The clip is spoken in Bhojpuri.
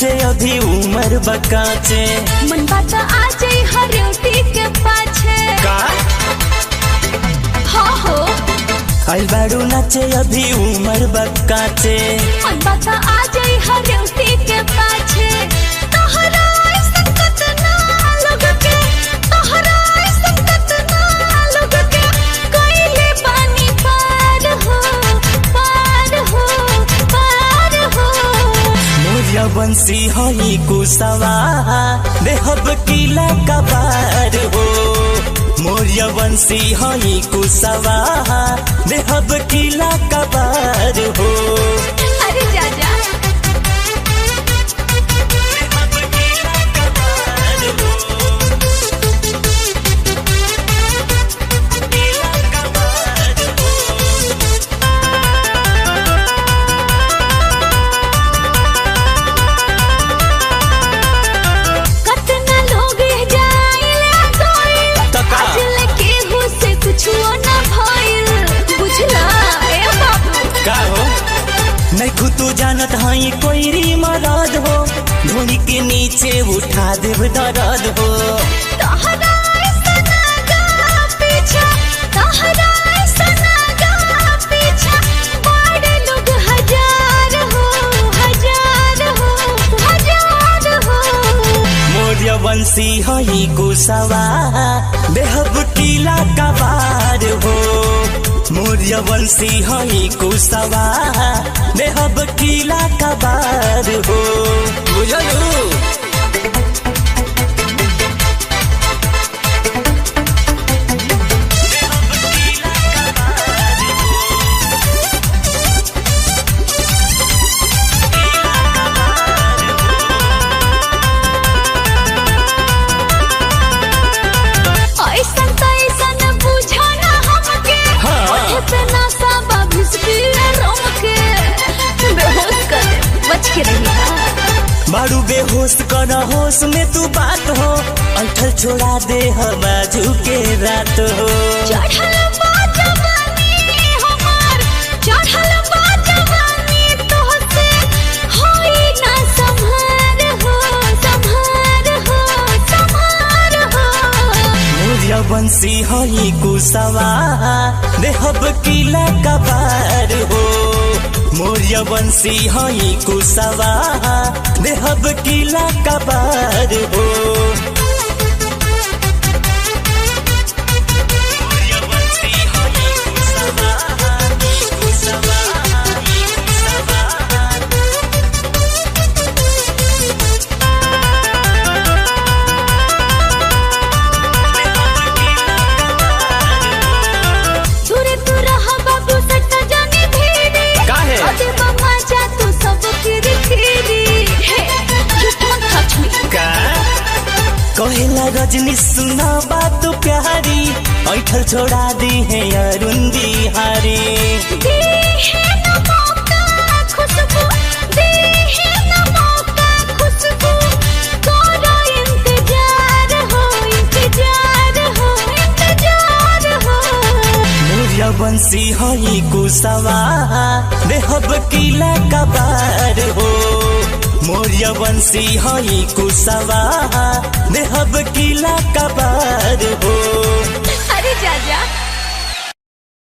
नाचे अभी उमर बकाचे। मन बात आ जाई हरियोटी के पाछे का हाँ हो आई बारू नाचे अभी उमर बकाचे। मन बात आ जाई हरियोटी के पाछे तोहरा संकट ना लोग के तोहरा संकट ना लोग के कइले बानी पार हो पार हो पार हो। मोरिया बंसी हई कुसवा देहब किला कबार हो। मोरिया बंसी हई कुसवा देहब किला कबार हो। अरे जा जा तू जानत हई कोईरी मरद हो धोनी के नीचे उठा देव दर्द हो। तोहरा सनागा पीछा तोहरा सनागा पीछा बड़े लोग हजार हो हजार हो हजार हो। मोरिया बंसी हई कुसवा देहब किला कबार हो। मोरिया बंसी हई कुसवा देहब किला कबार हो। बुझलू बारू बेहोश कर होश में तू बात हो अंठल छोड़ा दे हमाजू के रात हो। चढ़ल बा जवानी हमार चढ़ल बा जवानी तोहसे होई ना संभार हो संभार हो संभार हो। मोरिया बंसी हई कुसवा देहब किला कबार हो। मोरिया बंसी हई कुसवा देहब किला कबार हो। कहेला रजनी सुना बात प्यारी ऐठल छोड़ा दी है अरुण बिहारी। दी है ना मौका खुशबू दी है ना मौका खुशबू करो इंतजार हो इंतजार हो इंतजार हो। मोरिया बंसी हई कुसवा देहब किला कबार हो। मोरिया बंसी हई कुसवा देहब किला कबार हो।